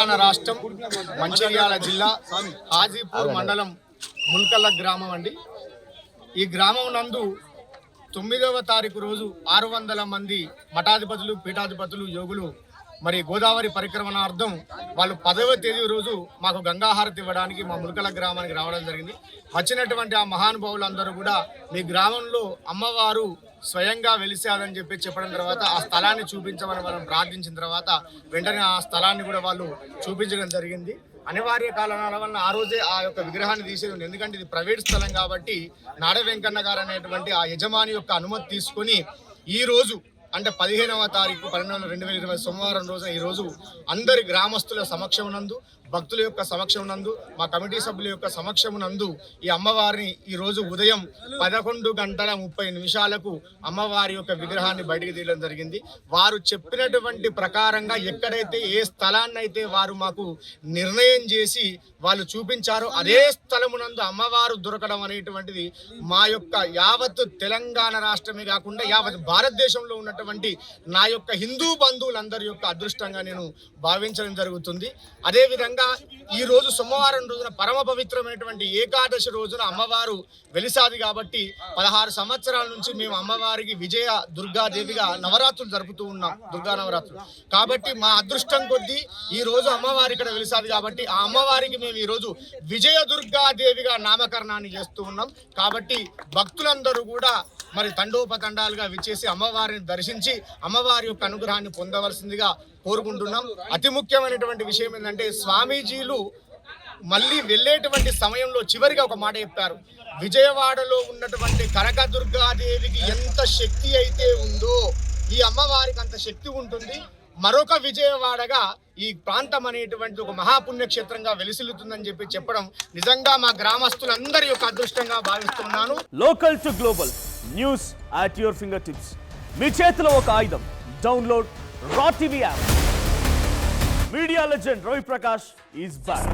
తెలంగాణ రాష్ట్రం మంచిర్యాల జిల్లా హాజీపూర్ మండలం ముల్కల్ల గ్రామం అండి. ఈ గ్రామం నందు 9వ తారీఖు రోజు 600 మంది మఠాధిపతులు, పీఠాధిపతులు, యోగులు మరి గోదావరి పరిక్రమణార్థం వాళ్ళు 10వ తేదీ రోజు మాకు గంగాహారతి ఇవ్వడానికి మా ముల్కల గ్రామానికి రావడం జరిగింది. వచ్చినటువంటి ఆ మహానుభావులందరూ కూడా మీ గ్రామంలో అమ్మవారు స్వయంగా వెలిసాదని చెప్పడం తర్వాత ఆ స్థలాన్ని చూపించమని మనం ప్రార్థించిన తర్వాత వెంటనే ఆ స్థలాన్ని కూడా వాళ్ళు చూపించడం జరిగింది. అనివార్య కారణాల వల్ల ఆ రోజే ఆ యొక్క విగ్రహాన్ని తీసేది. ఎందుకంటే ఇది ప్రైవేట్ స్థలం కాబట్టి నాడ వెంకన్న గారు అనేటువంటి ఆ యజమాని యొక్క అనుమతి తీసుకొని ఈ రోజు అంటే 15వ తారీఖు 12/2020 సోమవారం రోజున ఈ రోజు అందరి గ్రామస్తుల సమక్షం నందు, భక్తుల యొక్క సమక్షం నందు, మా కమిటీ సభ్యుల యొక్క సమక్షం నందు ఈ అమ్మవారిని ఈ రోజు ఉదయం 11:30 అమ్మవారి యొక్క విగ్రహాన్ని బయటికి తీయడం జరిగింది. వారు చెప్పినటువంటి ప్రకారంగా ఎక్కడైతే ఏ స్థలాన్ని అయితే వారు మాకు నిర్ణయం చేసి వాళ్ళు చూపించారో అదే స్థలమునందు అమ్మవారు దొరకడం అనేటువంటిది మా యొక్క యావత్ తెలంగాణ రాష్ట్రమే కాకుండా యావత్ భారతదేశంలో ఉన్నటువంటి నా యొక్క హిందూ బంధువులందరి యొక్క అదృష్టంగా నేను భావించడం జరుగుతుంది. అదేవిధంగా ఈ రోజు సోమవారం రోజున పరమ పవిత్రమైనటువంటి ఏకాదశి రోజున అమ్మవారు వెలిసాది కాబట్టి 16 సంవత్సరాల నుంచి మేము అమ్మవారికి విజయ దుర్గాదేవిగా నవరాత్రులు జరుపుతూ ఉన్నాం, దుర్గా నవరాత్రులు. కాబట్టి మా అదృష్టం కొద్దీ ఈ రోజు అమ్మవారి ఇక్కడ వెలిసాది కాబట్టి ఆ అమ్మవారికి మేము ఈ రోజు విజయ దుర్గాదేవిగా నామకరణాన్ని చేస్తూ ఉన్నాం. కాబట్టి భక్తులందరూ కూడా మరి తండోపతండాలుగా విచ్చేసి అమ్మవారిని దర్శించి అమ్మవారి యొక్క అనుగ్రహాన్ని పొందవలసిందిగా కోరుకుంటున్నాం. అతి ముఖ్యమైనటువంటి విషయం ఏంటంటే స్వామీజీలు మళ్ళీ వెళ్ళేటువంటి సమయంలో చివరిగా ఒక మాట చెప్పారు. విజయవాడలో ఉన్నటువంటి కనకదుర్గాదేవికి ఎంత శక్తి అయితే ఉందో ఈ అమ్మవారికి అంత శక్తి ఉంటుంది. మరొక విజయవాడగా ఈ ప్రాంతం అనేటువంటి ఒక మహాపుణ్యక్షేత్రంగా వెలిసిల్లుతుందని చెప్పడం నిజంగా మా గ్రామస్తులందరి యొక్క అదృష్టంగా భావిస్తున్నాను. Local to global news at your fingertips. మీ చేతిలో ఒక ఆయుధం. Download Raw TV app. Media legend Ravi Prakash is back.